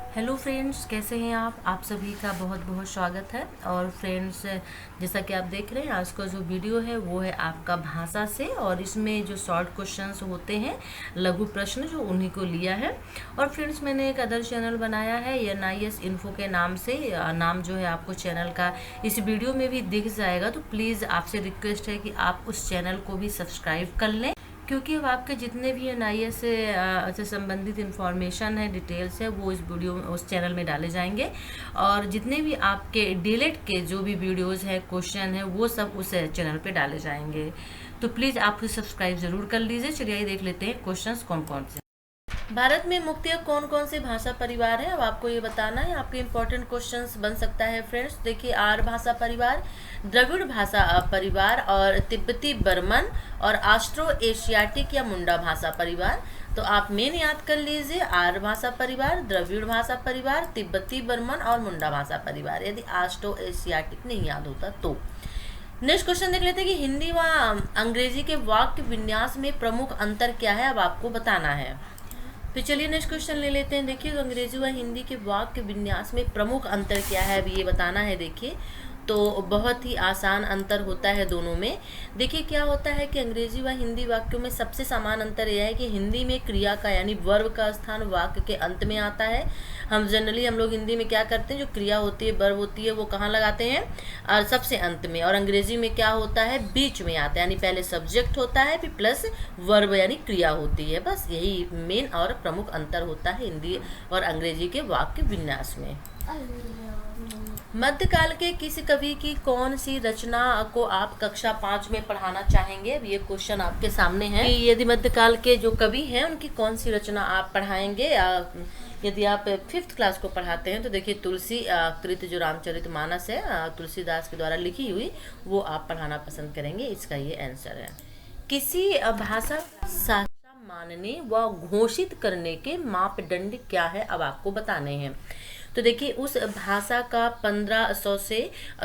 Hello friends, कैसे हैं आप सभी का बहुत बहुत स्वागत है। और फ्रेंड्स, जैसा कि आप देख रहे हैं, आज का जो वीडियो है वो है आपका भाषा से, और इसमें जो शॉर्ट क्वेश्चंस होते हैं, लघु प्रश्न, जो उन्हीं को लिया है। और फ्रेंड्स, मैंने एक अदर चैनल बनाया है NIS इन्फो के नाम से। नाम जो है आपको चैनल का इस वीडियो में भी दिख जाएगा, तो प्लीज़ आपसे रिक्वेस्ट है कि आप उस चैनल को भी सब्सक्राइब कर लें, क्योंकि अब आपके जितने भी NIS से संबंधित इंफॉर्मेशन है, डिटेल्स है, वो इस वीडियो में, उस चैनल में डाले जाएंगे। और जितने भी आपके डीलेट के जो भी वीडियोस हैं, क्वेश्चन है, वो सब उस चैनल पे डाले जाएंगे। तो प्लीज़ आप सब्सक्राइब ज़रूर कर लीजिए। चलिए आइए देख लेते हैं क्वेश्चंस कौन कौन से। भारत में मुख्यतः कौन कौन से भाषा परिवार है, अब आपको ये बताना है। आपके इंपॉर्टेंट क्वेश्चंस बन सकता है फ्रेंड्स। देखिए, आर्य भाषा परिवार, द्रविड़ भाषा परिवार, और तिब्बती बर्मन, और ऑस्ट्रो एशियाटिक या मुंडा भाषा परिवार। तो आप मेन याद कर लीजिए, आर्य भाषा परिवार, द्रविड़ भाषा परिवार, तिब्बती बर्मन और मुंडा भाषा परिवार, यदि ऑस्ट्रो एशियाटिक नहीं याद होता तो। नेक्स्ट क्वेश्चन देख लेते हैं कि हिंदी व अंग्रेजी के वाक्य विन्यास में प्रमुख अंतर क्या है, अब आपको बताना है। तो चलिए नेक्स्ट क्वेश्चन ले लेते हैं। देखिए, तो अंग्रेजी व हिंदी के वाक्य विन्यास में प्रमुख अंतर क्या है, अब ये बताना है। देखिए, तो बहुत ही आसान अंतर होता है दोनों में। देखिए, क्या होता है कि अंग्रेजी व हिंदी वाक्यों में सबसे समान अंतर यह है कि हिंदी में क्रिया का यानी वर्ब का स्थान वाक्य के अंत में आता है। हम लोग हिंदी में क्या करते हैं, जो क्रिया होती है, वर्ब होती है, वो कहाँ लगाते हैं, और सबसे अंत में। और अंग्रेजी में क्या होता है, बीच में आता है, यानी पहले सब्जेक्ट होता है, फिर प्लस वर्ब यानी क्रिया होती है। बस यही मेन और प्रमुख अंतर होता है हिंदी और अंग्रेजी के वाक्य विन्यास में। मध्यकाल के किसी कवि की कौन सी रचना को आप कक्षा 5 में पढ़ाना चाहेंगे, अब ये क्वेश्चन आपके सामने है कि यदि मध्यकाल के जो कवि हैं उनकी कौन सी रचना आप पढ़ाएंगे। यदि आप 5th क्लास को पढ़ाते हैं तो देखिए, तुलसी कृत जो रामचरितमानस है, तुलसीदास के द्वारा लिखी हुई, वो आप पढ़ाना पसंद करेंगे। इसका ये आंसर है। किसी भाषा साचा मानने व घोषित करने के मापदंड क्या है, अब आपको बताने हैं। तो देखिए, उस भाषा का 1500 से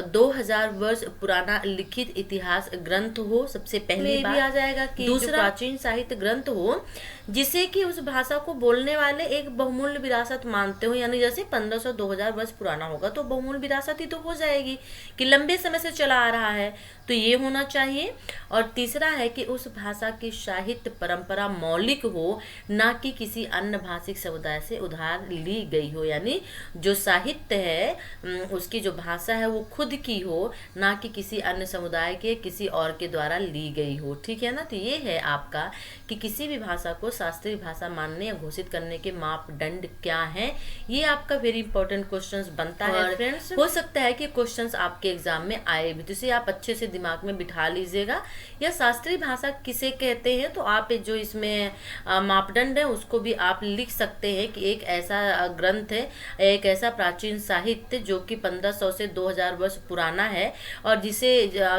2000 वर्ष पुराना लिखित इतिहास ग्रंथ हो, सबसे पहले भी आ जाएगा कि दूसरा प्राचीन साहित्य ग्रंथ हो जिसे कि उस भाषा को बोलने वाले एक बहुमूल्य विरासत मानते हो, यानी जैसे 1500-2000 वर्ष पुराना होगा तो बहुमूल्य विरासत ही तो हो जाएगी, कि लंबे समय से चला आ रहा है, तो ये होना चाहिए। और तीसरा है कि उस भाषा की साहित्य परंपरा मौलिक हो, ना कि किसी अन्य भाषिक समुदाय से उधार ली गई हो, यानी जो साहित्य है उसकी जो भाषा है वो खुद की हो, ना कि किसी अन्य समुदाय के किसी और के द्वारा ली गई हो। ठीक है ना। तो ये है आपका कि किसी भी भाषा को शास्त्रीय भाषा मानने या घोषित करने के मापदंड क्या हैं, ये आपका वेरी इंपॉर्टेंट क्वेश्चंस बनता है फ्रेंड्स। हो सकता है कि क्वेश्चंस आपके एग्जाम में आए भी, तो इसे आप अच्छे से दिमाग में बिठा लीजिएगा। या शास्त्रीय भाषा किसे कहते हैं, तो आप जो इसमें मापदंड है उसको भी आप लिख सकते हैं कि एक ऐसा ग्रंथ है, एक ऐसा प्राचीन साहित्य जो कि 1500 से 2000 वर्ष पुराना है, और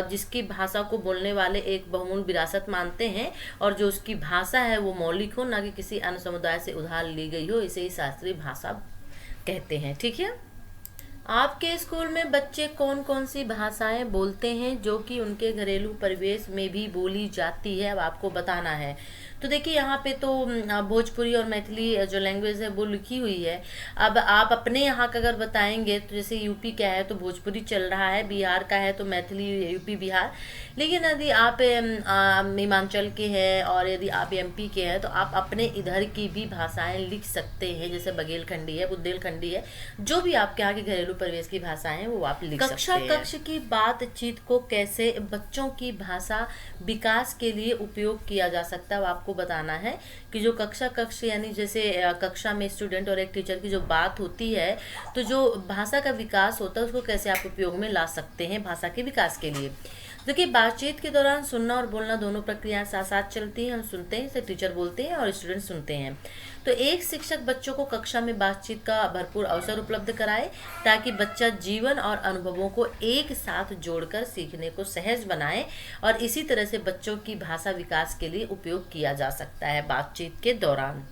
जिसकी भाषा को बोलने वाले एक बहुमूल्य विरासत मानते हैं, और जो उसकी भाषा है वो मौलिक हो, ना कि किसी अन्य समुदाय से उधार ली गई हो, इसे ही शास्त्रीय भाषा कहते हैं। ठीक है। आपके स्कूल में बच्चे कौन कौन सी भाषाएं बोलते हैं जो कि उनके घरेलू परिवेश में भी बोली जाती है, अब आपको बताना है। तो देखिए, यहाँ पे तो भोजपुरी और मैथिली जो लैंग्वेज है वो लिखी हुई है। अब आप अपने यहाँ का अगर बताएंगे तो जैसे यूपी का है तो भोजपुरी चल रहा है, बिहार का है तो मैथिली, यूपी बिहार। लेकिन यदि आप हिमाचल के हैं और यदि आप MP के हैं तो आप अपने इधर की भी भाषाएं लिख सकते हैं, जैसे बघेलखंडी है, बुंदेलखंडी है, जो भी आपके यहाँ के घरेलू परिवेश की भाषाएं हैं वो आप लिख सकते हैं। कक्षा की बातचीत को कैसे बच्चों की भाषा विकास के लिए उपयोग किया जा सकता है, आपको बताना है कि जो कक्ष यानी जैसे कक्षा में स्टूडेंट और एक टीचर की जो बात होती है, तो जो भाषा का विकास होता है उसको कैसे आप उपयोग में ला सकते हैं भाषा के विकास के लिए। देखिए, बातचीत के दौरान सुनना और बोलना दोनों प्रक्रियाएं साथ साथ चलती हैं। हम सुनते हैं, इसे टीचर बोलते हैं और स्टूडेंट सुनते हैं। तो एक शिक्षक बच्चों को कक्षा में बातचीत का भरपूर अवसर उपलब्ध कराए, ताकि बच्चा जीवन और अनुभवों को एक साथ जोड़कर सीखने को सहज बनाए, और इसी तरह से बच्चों की भाषा विकास के लिए उपयोग किया जा सकता है बातचीत के दौरान।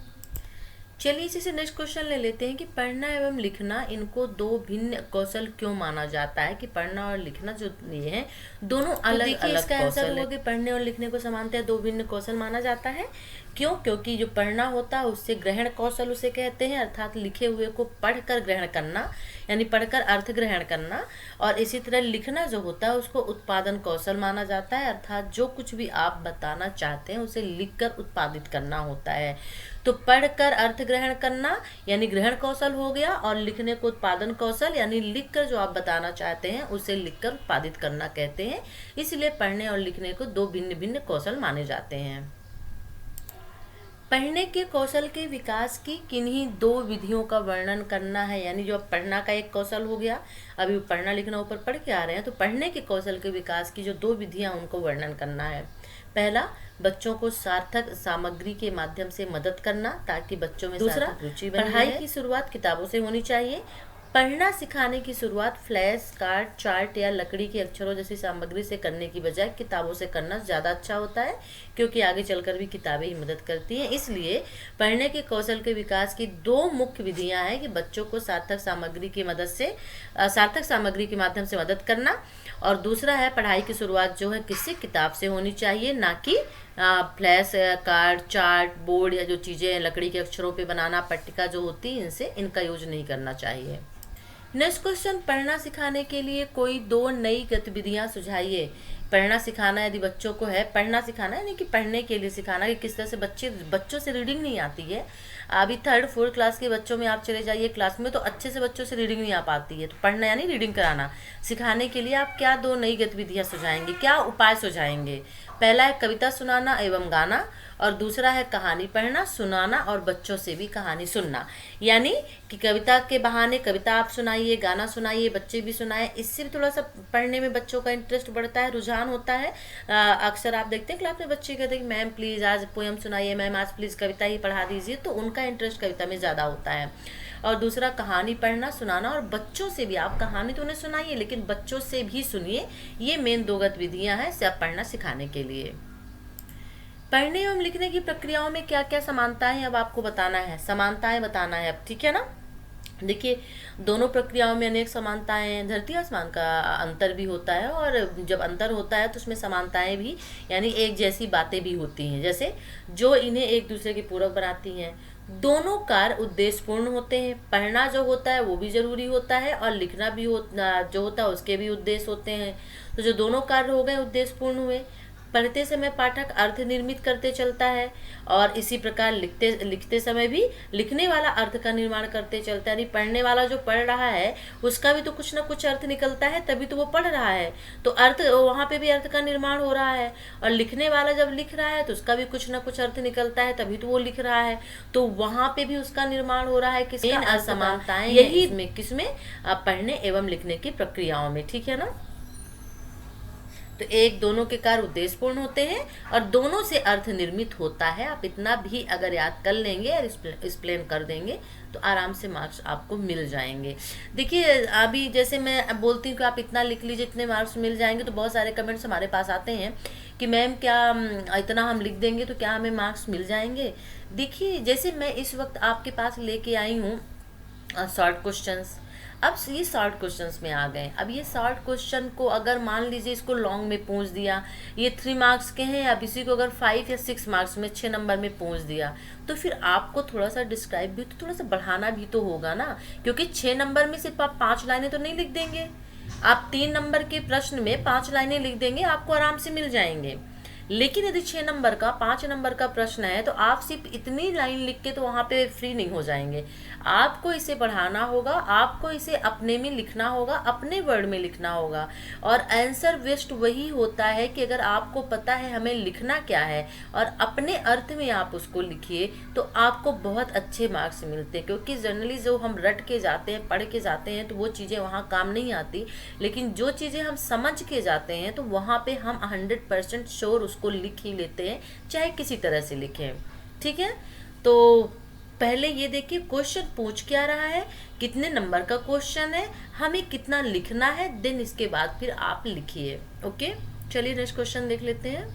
चलिए इसी से नेक्स्ट क्वेश्चन ले लेते हैं कि पढ़ना एवं लिखना, इनको दो भिन्न कौशल क्यों माना जाता है, कि पढ़ना और लिखना जो ये है दोनों अलग अलग कौशल है। इसका आंसर होगा कि पढ़ने और लिखने को समानतः दो भिन्न कौशल माना जाता है, क्यों? क्योंकि जो पढ़ना होता है उससे ग्रहण कौशल उसे कहते हैं, अर्थात लिखे हुए को पढ़कर ग्रहण करना, यानी पढ़कर अर्थ ग्रहण करना। और इसी तरह लिखना जो होता है उसको उत्पादन कौशल माना जाता है, अर्थात जो कुछ भी आप बताना चाहते हैं उसे लिखकर उत्पादित करना होता है। तो पढ़कर अर्थ ग्रहण करना यानी ग्रहण कौशल हो गया, और लिखने को उत्पादन कौशल यानी लिखकर जो आप बताना चाहते हैं उसे लिखकर उत्पादित करना कहते हैं। इसलिए पढ़ने और लिखने को दो भिन्न भिन्न कौशल माने जाते हैं। पढ़ने के कौशल के विकास की किन्हीं दो विधियों का वर्णन करना है, यानी जो पढ़ना का एक कौशल हो गया, अभी पढ़ना लिखना ऊपर पढ़ के आ रहे हैं, तो पढ़ने के कौशल के विकास की जो दो विधियां उनको वर्णन करना है। पहला, बच्चों को सार्थक सामग्री के माध्यम से मदद करना ताकि बच्चों में सार्थक रुचि बनी रहे। पढ़ाई की शुरुआत किताबों से होनी चाहिए। पढ़ना सिखाने की शुरुआत फ्लैश कार्ड, चार्ट या लकड़ी के अक्षरों जैसी सामग्री से करने की बजाय किताबों से करना ज़्यादा अच्छा होता है, क्योंकि आगे चलकर भी किताबें ही मदद करती हैं। इसलिए पढ़ने के कौशल के विकास की दो मुख्य विधियां हैं कि बच्चों को सार्थक सामग्री की माध्यम से मदद करना, और दूसरा है पढ़ाई की शुरुआत जो है किसी किताब से होनी चाहिए, ना कि फ्लैश कार्ड, चार्ट, बोर्ड या जो चीज़ें लकड़ी के अक्षरों पे बनाना, पट्टिका जो होती है, इनका यूज नहीं करना चाहिए। नेक्स्ट क्वेश्चन, पढ़ना सिखाने के लिए कोई दो नई गतिविधियां सुझाइए। पढ़ना सिखाना यदि बच्चों को है, पढ़ना सिखाना यानी कि पढ़ने के लिए सिखाना, कि किस तरह से बच्चों से रीडिंग नहीं आती है। अभी 3rd 4th क्लास के बच्चों में आप चले जाइए क्लास में, तो अच्छे से बच्चों से रीडिंग नहीं आ पाती है। तो पढ़ना यानी रीडिंग कराना, सिखाने के लिए आप क्या दो नई गतिविधियां सुझाएंगे, क्या उपाय सुझाएंगे? पहला है कविता सुनाना एवं गाना, और दूसरा है कहानी पढ़ना, सुनाना और बच्चों से भी कहानी सुनना। यानी कि कविता के बहाने कविता आप सुनाइए, गाना सुनाइए, बच्चे भी सुनाए, इससे भी थोड़ा सा पढ़ने में बच्चों का इंटरेस्ट बढ़ता है, रुझान होता है। अक्सर आप देखते हैं क्लास में बच्चे कहते हैं कि मैम प्लीज़ आज पोएम सुनाइए, मैम आज प्लीज़ कविता ही पढ़ा दीजिए, तो उनका इंटरेस्ट कविता में ज़्यादा होता है। और दूसरा कहानी पढ़ना, सुनाना, और बच्चों से भी, आप कहानी तो उन्हें सुनाइए लेकिन बच्चों से भी सुनिए। ये मेन दो गतिविधियाँ हैं सब पढ़ना सिखाने के लिए। पढ़ने एवं लिखने की प्रक्रियाओं में क्या क्या समानताएं हैं अब आपको बताना है, समानताएं बताना है अब, ठीक है ना। देखिए, दोनों प्रक्रियाओं में अनेक समानताएं हैं, धरती आसमान का अंतर भी होता है, और जब अंतर होता है तो उसमें समानताएं भी यानी एक जैसी बातें भी होती हैं, जैसे जो इन्हें एक दूसरे के पूरक बनाती हैं। दोनों कार्य उद्देश्यपूर्ण होते हैं, पढ़ना जो होता है वो भी जरूरी होता है, और लिखना भी जो होता है उसके भी उद्देश्य होते हैं। तो जो दोनों कार्य हो गए उद्देश्यपूर्ण हुए। पढ़ते समय पाठक अर्थ निर्मित करते चलता है, और इसी प्रकार लिखते समय भी लिखने वाला अर्थ का निर्माण करते चलता है। यानी पढ़ने वाला जो पढ़ रहा है उसका भी तो कुछ ना कुछ अर्थ निकलता है, तभी तो वो पढ़ रहा है, तो अर्थ वहाँ पे भी अर्थ का निर्माण हो रहा है। और लिखने वाला जब लिख रहा है तो उसका भी कुछ ना कुछ अर्थ निकलता है, तभी तो वो लिख रहा है, तो वहाँ पे भी उसका निर्माण हो रहा है। किसका? असमानताएं यही किसमें? पढ़ने एवं लिखने की प्रक्रियाओं में, ठीक है ना। तो एक दोनों के कार्य उद्देश्यपूर्ण होते हैं और दोनों से अर्थ निर्मित होता है। आप इतना भी अगर याद कर लेंगे और एक्सप्लेन कर देंगे तो आराम से मार्क्स आपको मिल जाएंगे। देखिए, अभी जैसे मैं बोलती हूँ कि आप इतना लिख लीजिए इतने मार्क्स मिल जाएंगे, तो बहुत सारे कमेंट्स हमारे पास आते हैं कि मैम क्या इतना हम लिख देंगे तो क्या हमें मार्क्स मिल जाएंगे। देखिए, जैसे मैं इस वक्त आपके पास लेके आई हूँ शॉर्ट क्वेश्चंस, अब ये शॉर्ट क्वेश्चंस में आ गए। अब ये शॉर्ट क्वेश्चन को अगर मान लीजिए इसको लॉन्ग में पूछ दिया, ये 3 मार्क्स के हैं, अब इसी को अगर 5 या 6 मार्क्स में 6 नंबर में पूछ दिया, तो फिर आपको थोड़ा सा डिस्क्राइब भी तो थोड़ा सा बढ़ाना भी तो होगा ना, क्योंकि 6 नंबर में सिर्फ आप 5 लाइनें तो नहीं लिख देंगे। आप 3 नंबर के प्रश्न में 5 लाइनें लिख देंगे, आपको आराम से मिल जाएंगे। लेकिन यदि 6 नंबर का 5 नंबर का प्रश्न है तो आप सिर्फ इतनी लाइन लिख के तो वहाँ पे फ्री नहीं हो जाएंगे। आपको इसे बढ़ाना होगा, आपको इसे अपने में लिखना होगा, अपने वर्ड में लिखना होगा। और आंसर बेस्ड वही होता है कि अगर आपको पता है हमें लिखना क्या है और अपने अर्थ में आप उसको लिखिए तो आपको बहुत अच्छे मार्क्स मिलते हैं। क्योंकि जनरली जो हम रट के जाते हैं, पढ़ के जाते हैं, तो वो चीज़ें वहाँ काम नहीं आती। लेकिन जो चीज़ें हम समझ के जाते हैं तो वहाँ पे हम 100% श्योर उसको लिख ही लेते हैं, चाहे किसी तरह से लिखें। ठीक है, तो पहले ये देखिए क्वेश्चन पूछ क्या रहा है, कितने नंबर का क्वेश्चन है, हमें कितना लिखना है, देन इसके बाद फिर आप लिखिए। ओके, चलिए नेक्स्ट क्वेश्चन देख लेते हैं।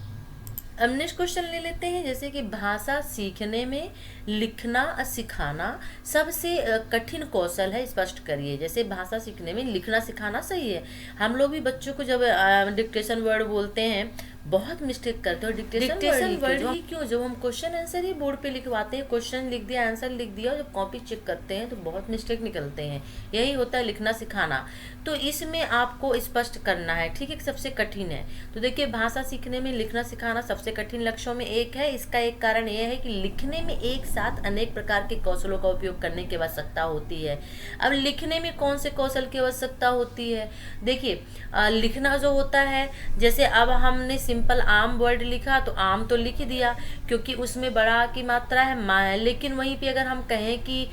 अब नेक्स्ट क्वेश्चन ले लेते हैं, जैसे कि भाषा सीखने में लिखना और सिखाना सबसे कठिन कौशल है, स्पष्ट करिए। जैसे भाषा सीखने में लिखना सिखाना सही है, हम लोग भी बच्चों को जब डिक्टेशन वर्ड बोलते हैं, बहुत मिस्टेक करते हो डिक्टेशन वर्ड ही क्यों, जब हम क्वेश्चन आंसर ही बोर्ड पे लिखवाते हैं, क्वेश्चन लिख दिया आंसर लिख दिया, और जब कॉपी चेक करते हैं तो बहुत मिस्टेक निकलते हैं। यही होता है लिखना सिखाना। तो इसमें आपको स्पष्ट करना है, ठीक है, सबसे कठिन है। तो देखिए भाषा सीखने में लिखना सिखाना सबसे कठिन लक्ष्यों में एक है। इसका एक कारण यह है कि लिखने में एक साथ अनेक प्रकार के कौशलों का उपयोग करने की आवश्यकता होती है। अब लिखने में कौन से कौशल की आवश्यकता होती है? देखिए लिखना जो होता है, जैसे अब हमने सिंपल आम वर्ड लिखा तो आम तो लिख दिया क्योंकि उसमें बड़ा की मात्रा है माँ है, लेकिन वहीं पे अगर हम कहें कि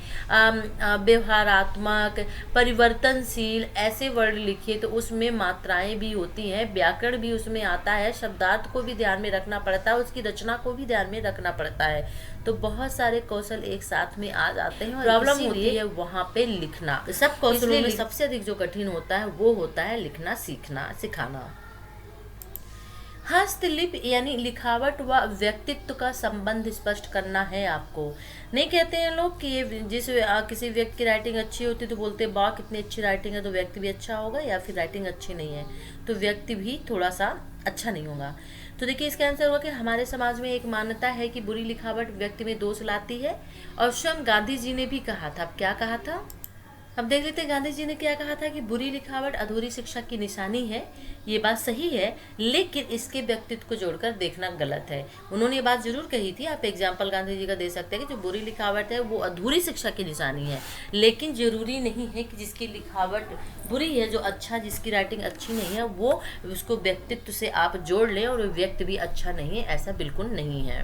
व्यवहारात्मक, परिवर्तनशील ऐसे वर्ड लिखिए तो उसमें मात्राएं भी होती हैं, व्याकरण भी उसमें आता है, शब्दार्थ को भी ध्यान में रखना पड़ता है, उसकी रचना को भी ध्यान में रखना पड़ता है। तो बहुत सारे कौशल एक साथ में आ जाते हैं और प्रॉब्लम होती है वहाँ पे लिखना। सब कौशलों में सबसे अधिक जो कठिन होता है वो होता है लिखना सीखना सिखाना। हस्तलिपि यानी लिखावट व व्यक्तित्व का संबंध स्पष्ट करना है आपको। नहीं कहते हैं लोग कि ये किसी व्यक्ति की राइटिंग अच्छी होती है तो बोलते हैं वाह कितनी अच्छी राइटिंग है तो व्यक्ति भी अच्छा होगा, या फिर राइटिंग अच्छी नहीं है तो व्यक्ति भी थोड़ा सा अच्छा नहीं होगा। तो देखिए इसका आंसर होगा कि हमारे समाज में एक मान्यता है कि बुरी लिखावट व्यक्ति में दोष लाती है, और स्वयं गांधी जी ने भी कहा था। अब क्या कहा था, अब देख लेते हैं गांधी जी ने क्या कहा था कि बुरी लिखावट अधूरी शिक्षा की निशानी है। ये बात सही है, लेकिन इसके व्यक्तित्व को जोड़कर देखना गलत है। उन्होंने ये बात जरूर कही थी, आप एग्जाम्पल गांधी जी का दे सकते हैं कि जो बुरी लिखावट है वो अधूरी शिक्षा की निशानी है, लेकिन जरूरी नहीं है कि जिसकी लिखावट बुरी है, जो अच्छा जिसकी राइटिंग अच्छी नहीं है, वो उसको व्यक्तित्व से आप जोड़ लें और व्यक्ति भी अच्छा नहीं है, ऐसा बिल्कुल नहीं है।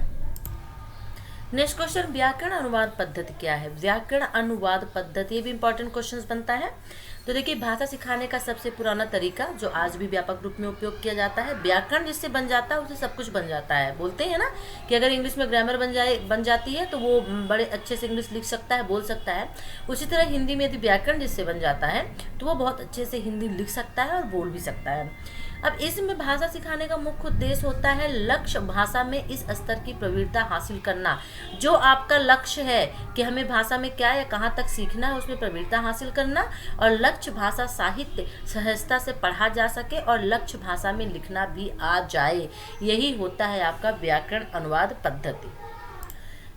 नेक्स्ट क्वेश्चन, व्याकरण अनुवाद पद्धति क्या है? व्याकरण अनुवाद पद्धति, ये भी इंपॉर्टेंट क्वेश्चन बनता है। तो देखिए भाषा सिखाने का सबसे पुराना तरीका जो आज भी व्यापक रूप में उपयोग किया जाता है, व्याकरण जिससे बन जाता है उससे सब कुछ बन जाता है। बोलते हैं ना कि अगर इंग्लिश में ग्रामर बन जाती है तो वो बड़े अच्छे से इंग्लिश लिख सकता है, बोल सकता है। उसी तरह हिंदी में यदि व्याकरण जिससे बन जाता है तो वो बहुत अच्छे से हिंदी लिख सकता है और बोल भी सकता है। अब इसमें भाषा सिखाने का मुख्य उद्देश्य होता है लक्ष्य भाषा में इस स्तर की प्रवीणता हासिल करना। जो आपका लक्ष्य है कि हमें भाषा में क्या या कहाँ तक सीखना है, उसमें प्रवीणता हासिल करना, और लक्ष्य भाषा साहित्य सहजता से पढ़ा जा सके और लक्ष्य भाषा में लिखना भी आ जाए, यही होता है आपका व्याकरण अनुवाद पद्धति।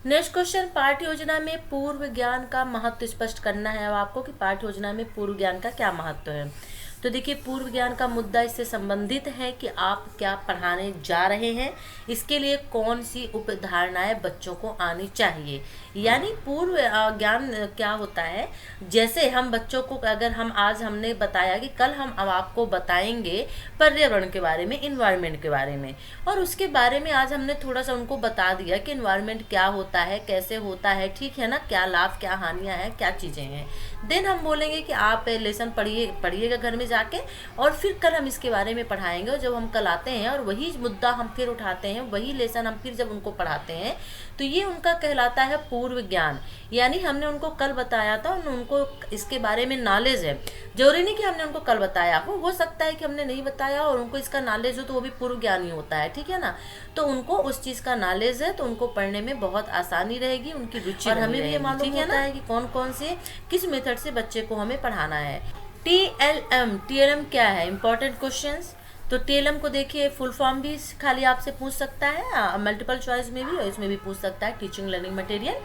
नेक्स्ट क्वेश्चन, पाठ्य योजना में पूर्व ज्ञान का महत्व स्पष्ट करना है अब आपको कि पाठ्य योजना में पूर्व ज्ञान का क्या महत्व है। तो देखिए पूर्व ज्ञान का मुद्दा इससे संबंधित है कि आप क्या पढ़ाने जा रहे हैं, इसके लिए कौन सी उपधारणाएं बच्चों को आनी चाहिए। यानी पूर्व ज्ञान क्या होता है, जैसे हम बच्चों को अगर आज हमने बताया कि कल हम अब आपको बताएंगे पर्यावरण के बारे में, इन्वायरमेंट के बारे में, और उसके बारे में आज हमने थोड़ा सा उनको बता दिया कि इन्वायरमेंट क्या होता है, कैसे होता है, ठीक है ना, क्या लाभ क्या हानियाँ हैं, क्या चीज़ें हैं। देन हम बोलेंगे कि आप लेसन पढ़िएगा घर में जाके, और फिर कल हम इसके बारे में पढ़ाएंगे। और जब हम कल आते हैं और वही मुद्दा हम फिर उठाते हैं, वही लेसन हम फिर जब उनको पढ़ाते हैं, तो ये उनका कहलाता है पूर्व ज्ञान। यानी हमने उनको कल बताया था और उनको इसके बारे में नॉलेज है। जरूरी नहीं कि हमने उनको कल बताया हो सकता है कि हमने नहीं बताया और उनको इसका नॉलेज हो, तो वो भी पूर्व ज्ञान ही होता है, ठीक है ना। तो उनको उस चीज़ का नॉलेज है तो उनको पढ़ने में बहुत आसानी रहेगी, उनकी रुचि, और हमें भी ये मालूम होता है कि कौन कौन से किस मेथड से बच्चे को हमें पढ़ाना है। TLM क्या है, इंपॉर्टेंट क्वेश्चंस। तो TLM को देखिए फुल फॉर्म भी खाली आपसे पूछ सकता है, मल्टीपल चॉइस में भी और इसमें भी पूछ सकता है, टीचिंग लर्निंग मटेरियल।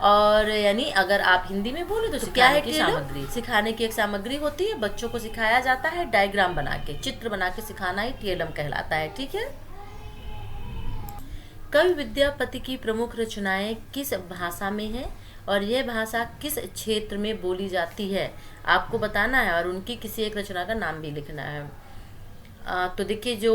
और यानी अगर आप हिंदी में बोले तो क्या है सामग्री, सिखाने की एक सामग्री होती है, बच्चों को सिखाया जाता है डायग्राम बना के, चित्र बना के सिखाना ही TLM कहलाता है, ठीक है। कवि विद्यापति की प्रमुख रचनाएं किस भाषा में है और यह भाषा किस क्षेत्र में बोली जाती है, आपको बताना है, और उनकी किसी एक रचना का नाम भी लिखना है। तो देखिए जो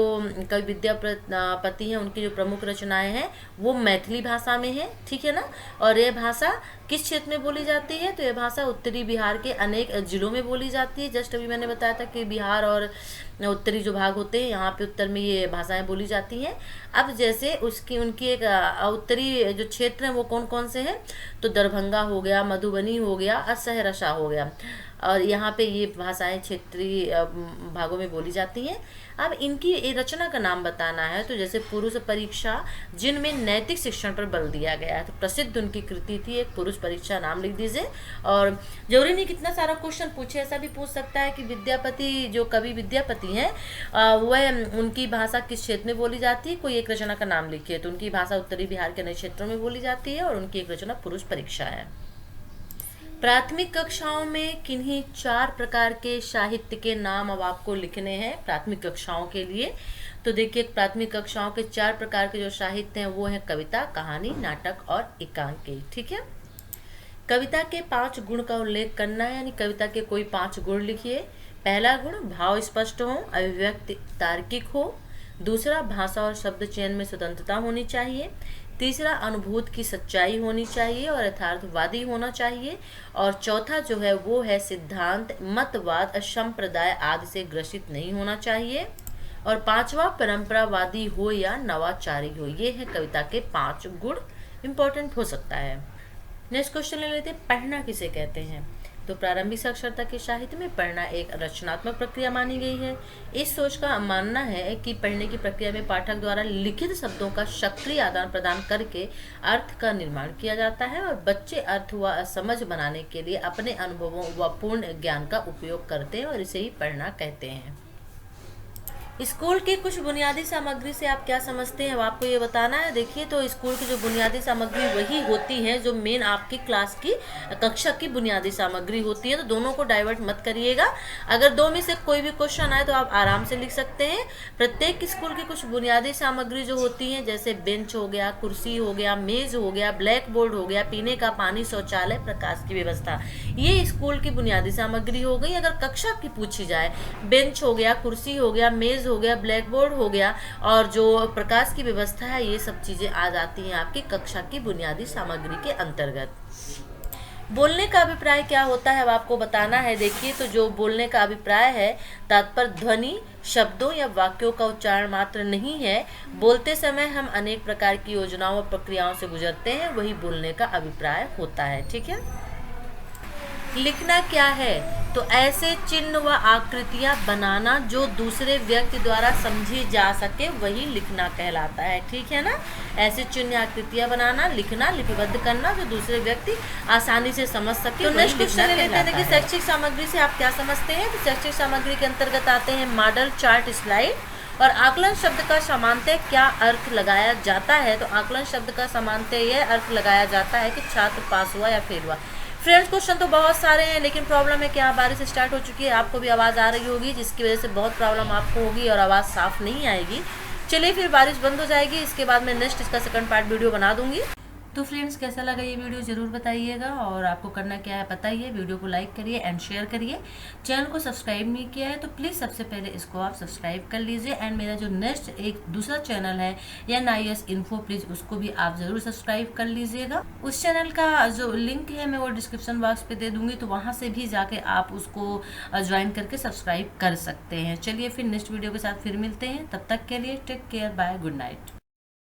कवि विद्यापति हैं उनकी जो प्रमुख रचनाएं हैं वो मैथिली भाषा में है, ठीक है ना। और यह भाषा किस क्षेत्र में बोली जाती है, तो यह भाषा उत्तरी बिहार के अनेक जिलों में बोली जाती है। जस्ट अभी मैंने बताया था कि बिहार और उत्तरी जो भाग होते हैं यहाँ पे उत्तर में ये भाषाएं बोली जाती हैं। अब जैसे उसकी उनकी एक उत्तरी जो क्षेत्र है वो कौन कौन से हैं, तो दरभंगा हो गया, मधुबनी हो गया और सहरसा हो गया, और यहाँ पे ये भाषाएं क्षेत्रीय भागों में बोली जाती हैं। अब इनकी रचना का नाम बताना है, तो जैसे पुरुष परीक्षा, जिनमें नैतिक शिक्षण पर बल दिया गया है, तो प्रसिद्ध उनकी कृति थी एक पुरुष परीक्षा, नाम लिख दीजिए। और जरूरी नहीं कितना सारा क्वेश्चन पूछे, ऐसा भी पूछ सकता है कि विद्यापति, जो कवि विद्यापति हैं, वह उनकी भाषा किस क्षेत्र में बोली जाती है, कोई एक रचना का नाम लिखिए। तो उनकी भाषा उत्तरी बिहार के नए क्षेत्रों में बोली जाती है और उनकी एक रचना पुरुष परीक्षा है। प्राथमिक कक्षाओं में किन्हीं 4 प्रकार के साहित्य के नाम अब आपको लिखने हैं प्राथमिक कक्षाओं के लिए। तो देखिए, प्राथमिक कक्षाओं के 4 प्रकार के जो साहित्य हैं वो है कविता, कहानी, नाटक और एकांकी। ठीक है। कविता के 5 गुण का उल्लेख करना है, यानी कविता के कोई 5 गुण लिखिए। पहला गुण, भाव स्पष्ट हो, अभिव्यक्ति तार्किक हो। दूसरा, भाषा और शब्द चयन में स्वतंत्रता होनी चाहिए। तीसरा, अनुभूत की सच्चाई होनी चाहिए और यथार्थवादी होना चाहिए। और चौथा जो है वो है सिद्धांत, मतवाद, संप्रदाय आदि से ग्रसित नहीं होना चाहिए। और 5वां, परंपरावादी हो या नवाचारी हो। ये है कविता के 5 गुण, इंपॉर्टेंट हो सकता है। नेक्स्ट क्वेश्चन ले लेते हैं, पढ़ना किसे कहते हैं। तो प्रारंभिक साक्षरता के साहित्य में पढ़ना एक रचनात्मक प्रक्रिया मानी गई है। इस सोच का मानना है कि पढ़ने की प्रक्रिया में पाठक द्वारा लिखित शब्दों का सक्रिय आदान प्रदान करके अर्थ का निर्माण किया जाता है और बच्चे अर्थ व समझ बनाने के लिए अपने अनुभवों व पूर्ण ज्ञान का उपयोग करते हैं और इसे ही पढ़ना कहते हैं। स्कूल की कुछ बुनियादी सामग्री से आप क्या समझते हैं, अब आपको ये बताना है। देखिए, तो स्कूल की जो बुनियादी सामग्री वही होती है जो मेन आपकी क्लास की कक्षा की बुनियादी सामग्री होती है, तो दोनों को डाइवर्ट मत करिएगा। अगर 2 में से कोई भी क्वेश्चन आए तो आप आराम से लिख सकते हैं। प्रत्येक स्कूल की कुछ बुनियादी सामग्री जो होती है, जैसे बेंच हो गया, कुर्सी हो गया, मेज हो गया, ब्लैक बोर्ड हो गया, पीने का पानी, शौचालय, प्रकाश की व्यवस्था, ये स्कूल की बुनियादी सामग्री हो गई। अगर कक्षा की पूछी जाए, बेंच हो गया, कुर्सी हो गया, मेज हो गया, ब्लैक बोर्ड हो गया और जो प्रकाश की व्यवस्था है, ये सब चीजें आ जाती हैं आपकी कक्षा की बुनियादी सामग्री के अंतर्गत। बोलने का अभिप्राय क्या होता है, अब आपको बताना है। देखिए, तो जो बोलने का अभिप्राय है, तात्पर्य ध्वनि, शब्दों या वाक्यों का उच्चारण मात्र नहीं है। बोलते समय हम अनेक प्रकार की योजनाओं और प्रक्रियाओं से गुजरते हैं, वही बोलने का अभिप्राय होता है। ठीक है। लिखना क्या है, तो ऐसे चिन्ह व आकृतियां बनाना जो दूसरे व्यक्ति द्वारा समझी जा सके, वही लिखना कहलाता है। ठीक है ना। ऐसे चिन्ह आकृतियां बनाना, लिखना, लिपिबद्ध करना जो दूसरे व्यक्ति आसानी से समझ सके। तो नेक्स्ट क्वेश्चन ले लेते हैं कि शैक्षिक सामग्री से आप क्या समझते हैं। तो शैक्षिक सामग्री के अंतर्गत आते हैं मॉडल, चार्ट, स्लाइड और आकलन शब्द का सामान्यतः क्या अर्थ लगाया जाता है। तो आकलन शब्द का सामान्यतः यह अर्थ लगाया जाता है कि छात्र पास हुआ या फेल हुआ। फ्रेंड्स, क्वेश्चन तो बहुत सारे हैं, लेकिन प्रॉब्लम है क्या, बारिश स्टार्ट हो चुकी है, आपको भी आवाज़ आ रही होगी, जिसकी वजह से बहुत प्रॉब्लम आपको होगी और आवाज़ साफ नहीं आएगी। चलिए, फिर बारिश बंद हो जाएगी, इसके बाद मैं नेक्स्ट इसका सेकंड पार्ट वीडियो बना दूंगी। तो फ्रेंड्स, कैसा लगा ये वीडियो ज़रूर बताइएगा और आपको करना क्या है पता ही है। वीडियो को लाइक करिए एंड शेयर करिए। चैनल को सब्सक्राइब नहीं किया है तो प्लीज़ सबसे पहले इसको आप सब्सक्राइब कर लीजिए। एंड मेरा जो नेक्स्ट एक दूसरा चैनल है NIS इन्फो, प्लीज़ उसको भी आप ज़रूर सब्सक्राइब कर लीजिएगा। उस चैनल का जो लिंक है मैं वो डिस्क्रिप्शन बॉक्स पे दे दूँगी, तो वहाँ से भी जाके आप उसको ज्वाइन करके सब्सक्राइब कर सकते हैं। चलिए, फिर नेक्स्ट वीडियो के साथ फिर मिलते हैं। तब तक के लिए take care, bye, good night.